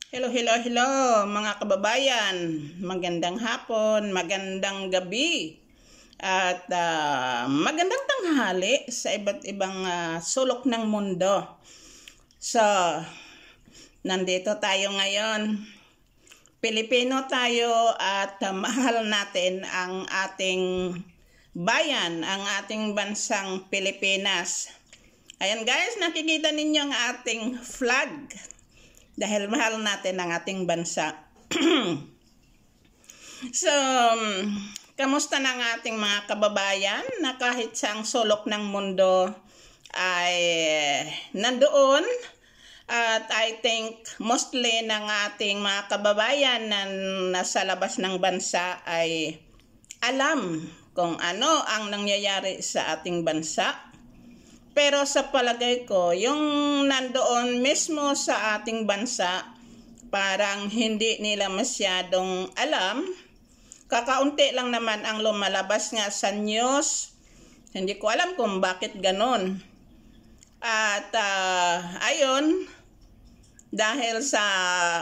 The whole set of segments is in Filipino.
Hello, hello, hello mga kababayan. Magandang hapon, magandang gabi, at magandang tanghali sa iba't ibang sulok ng mundo. So, nandito tayo ngayon. Pilipino tayo at mahal natin ang ating bayan, ang ating bansang Pilipinas. Ayan guys, nakikita ninyo ang ating flag. Dahil mahal natin ang ating bansa. So, kamusta ng ating mga kababayan na kahit saang sulok ng mundo ay nandoon? At I think mostly ng ating mga kababayan na nasa labas ng bansa ay alam kung ano ang nangyayari sa ating bansa. Pero sa palagay ko, yung nandoon mismo sa ating bansa, parang hindi nila masyadong alam. Kakaunti lang naman ang lumalabas nga sa news. Hindi ko alam kung bakit ganon. At ayun, dahil sa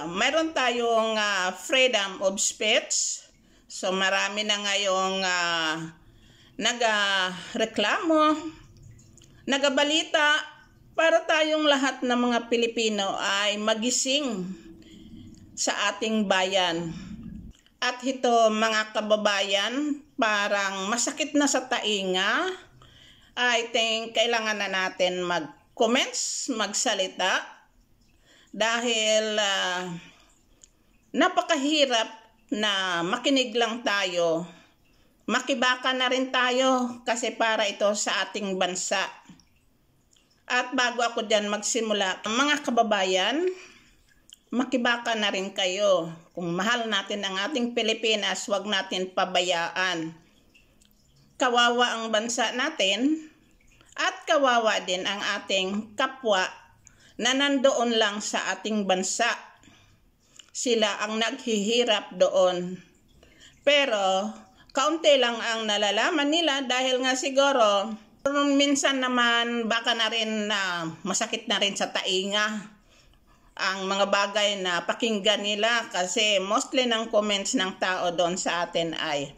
mayroon tayong freedom of speech, so marami na ngayong nagareklamo, nagabalita para tayong lahat ng mga Pilipino ay magising sa ating bayan. At ito mga kababayan, parang masakit na sa tainga. I think kailangan na natin mag-comments, magsalita dahil napakahirap na makinig lang tayo. Makibaka na rin tayo kasi para ito sa ating bansa. At bago ako dyan magsimula, mga kababayan, makibaka na rin kayo. Kung mahal natin ang ating Pilipinas, huwag natin pabayaan. Kawawa ang bansa natin at kawawa din ang ating kapwa na nandoon lang sa ating bansa. Sila ang naghihirap doon. Pero kaunti lang ang nalalaman nila dahil nga siguro minsan naman baka na rin masakit na rin sa tainga ang mga bagay na pakinggan nila kasi mostly ng comments ng tao doon sa atin ay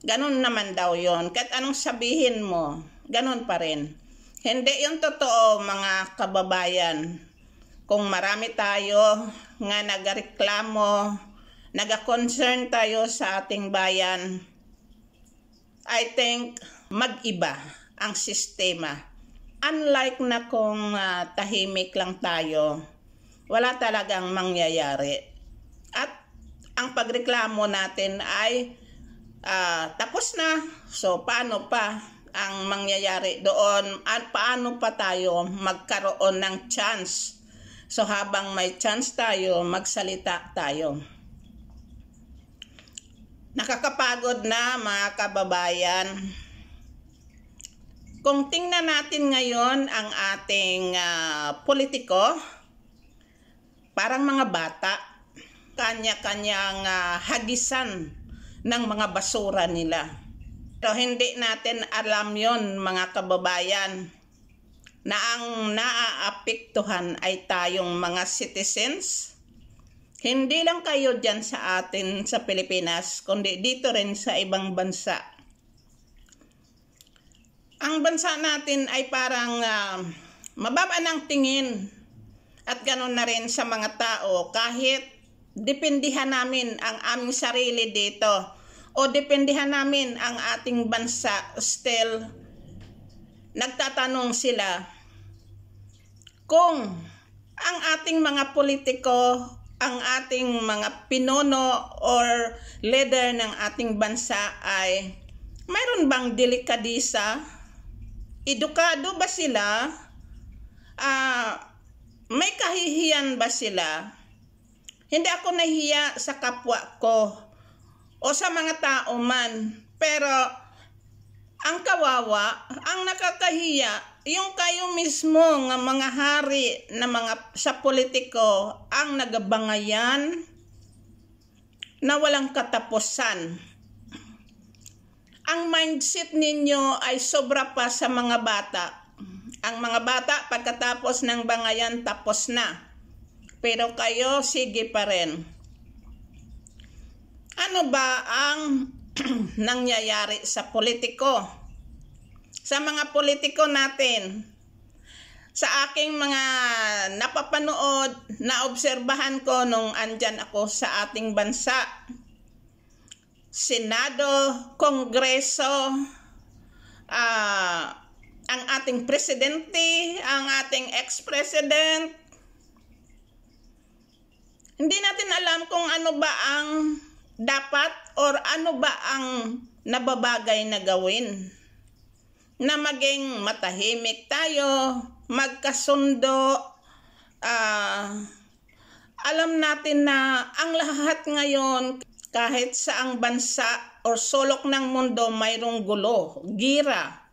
ganun naman daw yon. Kahit anong sabihin mo, ganun pa rin. Hindi yung totoo mga kababayan. Kung marami tayo nga nagareklamo, naga-concern tayo sa ating bayan, I think mag-iba ang sistema. Unlike na kung tahimik lang tayo, wala talagang mangyayari. At ang pagreklamo natin ay tapos na. So paano pa ang mangyayari doon? At paano pa tayo magkaroon ng chance? So habang may chance tayo, magsalita tayo. Nakakapagod na mga kababayan. Kung tingnan natin ngayon ang ating politiko, parang mga bata, kanya-kanyang hagisan ng mga basura nila. Pero hindi natin alam yon mga kababayan, na ang naaapektuhan ay tayong mga citizens. Hindi lang kayo dyan sa atin sa Pilipinas, kundi dito rin sa ibang bansa. Ang bansa natin ay parang mababa ng tingin at ganoon na rin sa mga tao kahit dependihan namin ang aming sarili dito o dependihan namin ang ating bansa, still nagtatanong sila kung ang ating mga politiko, ang ating mga pinuno or leader ng ating bansa ay mayroon bang delikadisa? Edukado ba sila? May kahihiyan ba sila? Hindi ako nahiya sa kapwa ko o sa mga tao man. Pero ang kawawa, ang nakakahiya, yung kayo mismo nga mga hari na mga sa politiko ang nagabangayan na walang katapusan. Ang mindset ninyo ay sobra pa sa mga bata. Ang mga bata pagkatapos ng bangayan tapos na. pero kayo sige pa rin. Ano ba ang nangyayari sa politiko? Sa mga politiko natin, sa aking mga napapanood, naobserbahan ko nung andyan ako sa ating bansa, Senado, Kongreso, ang ating presidente, ang ating ex-president. Hindi natin alam kung ano ba ang dapat or ano ba ang nababagay na gawin. Na maging matahimik tayo, magkasundo. Alam natin na ang lahat ngayon, kahit saang bansa o sulok ng mundo mayroong gulo, gira,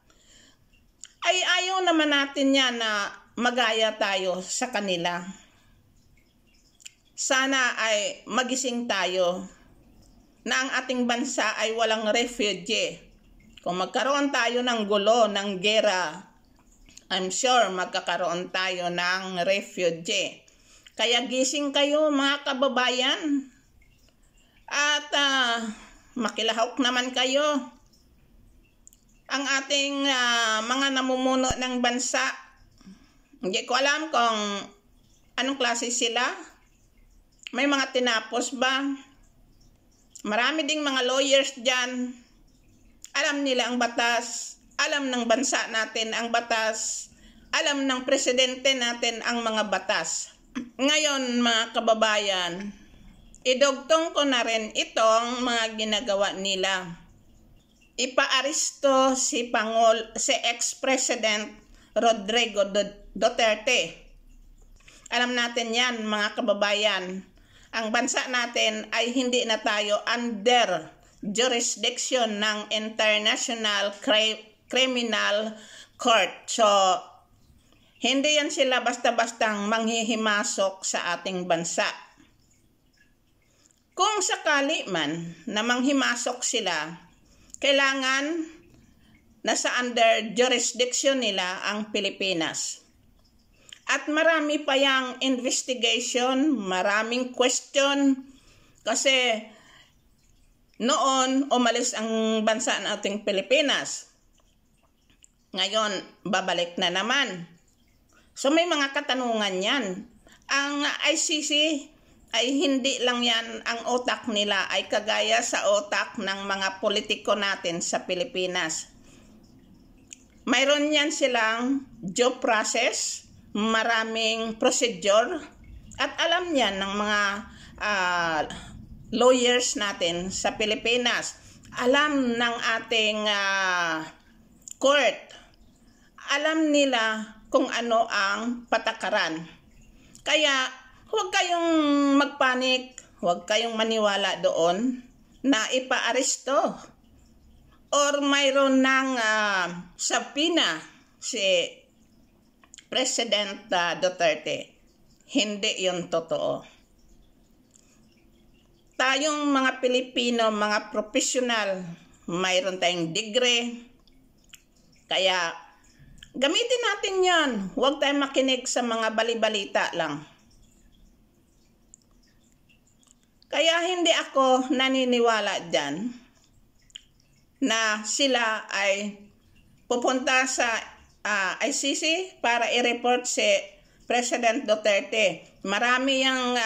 ay ayaw naman natin yan na magaya tayo sa kanila. Sana ay magising tayo na ang ating bansa ay walang refugee. Kung magkaroon tayo ng gulo, ng gera, I'm sure magkakaroon tayo ng refugee. Kaya gising kayo mga kababayan at makilahok naman kayo. Ang ating mga namumuno ng bansa, hindi ko alam kung anong klase sila. May mga tinapos ba? Marami ding mga lawyers dyan. Alam nila ang batas. Alam ng bansa natin ang batas. Alam ng presidente natin ang mga batas. Ngayon mga kababayan, idugtong ko na rin itong mga ginagawa nila. Ipaaresto si ex-president Rodrigo Duterte. Alam natin yan mga kababayan. Ang bansa natin ay hindi na tayo under jurisdiction ng International Criminal Court. So, hindi yan sila basta-bastang manghihimasok sa ating bansa. Kung sakali man na manghimasok sila, kailangan nasa under jurisdiction nila ang Pilipinas. At marami pa yang investigation, maraming question kasi noon umalis ang bansa nating Pilipinas. Ngayon, babalik na naman. So may mga katanungan yan. Ang ICC ay hindi lang yan, ang utak nila ay kagaya sa utak ng mga politiko natin sa Pilipinas. Mayroon yan silang due process, maraming procedure, at alam yan ng mga lawyers natin sa Pilipinas. Alam ng ating court. Alam nila kung ano ang patakaran. Kaya huwag kayong magpanik, huwag kayong maniwala doon na ipaaresto or mayroon ng subpoena si President Duterte. Hindi yun totoo. Tayong mga Pilipino, mga professional, mayroon tayong degree. Kaya gamitin natin yan. Huwag tayong makinig sa mga balibalita lang. Kaya hindi ako naniniwala dyan na sila ay pupunta sa ICC para i-report si President Duterte. Marami yung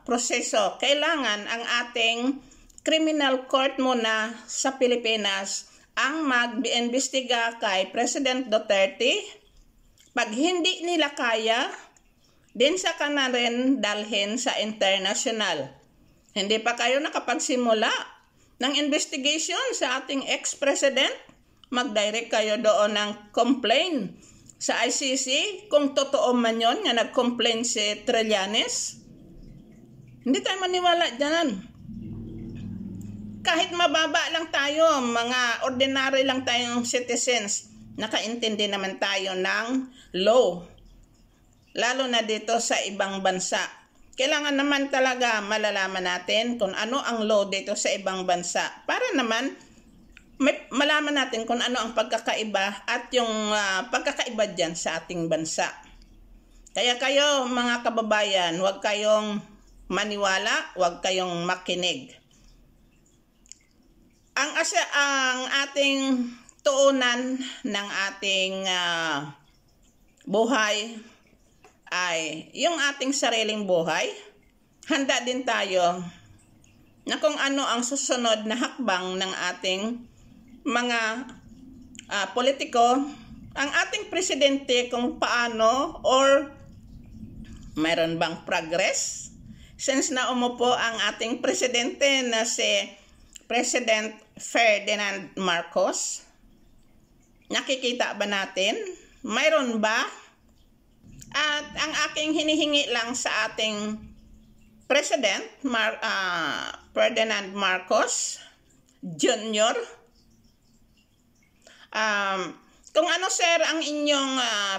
proseso. Kailangan ang ating criminal court muna sa Pilipinas ang mag-iimbestiga kay President Duterte. Pag hindi nila kaya, din sa na rin dalhin sa international. Hindi pa kayo nakapagsimula ng investigation sa ating ex-president? Mag-direct kayo doon ng complaint sa ICC kung totoo man yun nga nag-complain si Trillanes. Hindi tayo maniwala dyan. Kahit mababa lang tayo, mga ordinary lang tayong citizens, nakaintindi naman tayo ng law. Lalo na dito sa ibang bansa. Kailangan naman talaga malalaman natin kung ano ang law dito sa ibang bansa. Para naman malaman natin kung ano ang pagkakaiba at yung pagkakaiba dyan sa ating bansa. Kaya kayo mga kababayan, huwag kayong maniwala, huwag kayong makinig. Ang ating tuunan ng ating buhay ay yung ating sariling buhay. Handa din tayo na kung ano ang susunod na hakbang ng ating mga politiko, ang ating presidente kung paano or mayroon bang progress since na umupo ang ating presidente na si President Ferdinand Marcos. Nakikita ba natin? Mayroon ba? At ang aking hinihingi lang sa ating President Ferdinand Marcos Jr. Kung ano sir ang inyong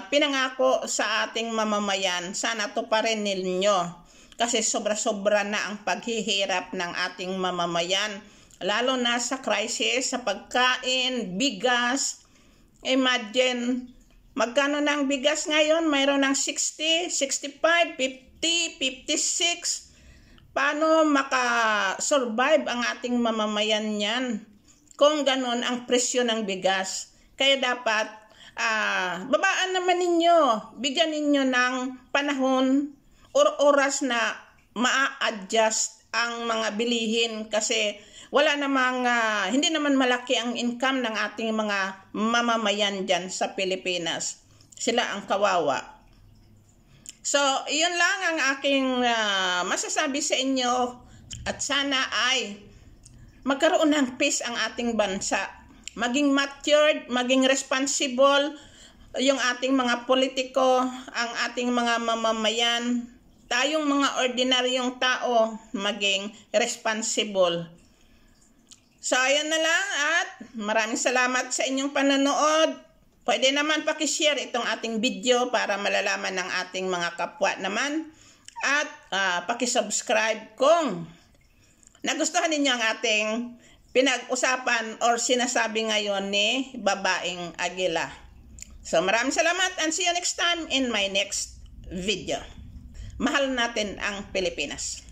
pinangako sa ating mamamayan, sana tuparin ninyo. Kasi sobra-sobra na ang paghihirap ng ating mamamayan. Lalo na sa crisis, sa pagkain, bigas. Imagine, magkano na ang bigas ngayon? Mayroon ng 60, 65, 50, 56. Paano makasurvive ang ating mamamayan niyan kung ganon ang presyo ng bigas? Kaya dapat babaan naman ninyo, bigyan ninyo ng panahon or oras na ma-adjust ang mga bilihin kasi wala namang, hindi naman malaki ang income ng ating mga mamamayan dyan sa Pilipinas. Sila ang kawawa. So, iyon lang ang aking masasabi sa inyo at sana ay magkaroon ng peace ang ating bansa. Maging matured, maging responsible yung ating mga politiko, ang ating mga mamamayan, tayong mga ordinaryong tao, maging responsible. So, ayan na lang at maraming salamat sa inyong panonood. Pwede naman pakishare itong ating video para malalaman ng ating mga kapwa naman. At pakisubscribe kung nagustuhan ninyo ang ating pinag-usapan or sinasabi ngayon ni Babaeng Aguila. So maraming salamat and see you next time in my next video. Mahal natin ang Pilipinas.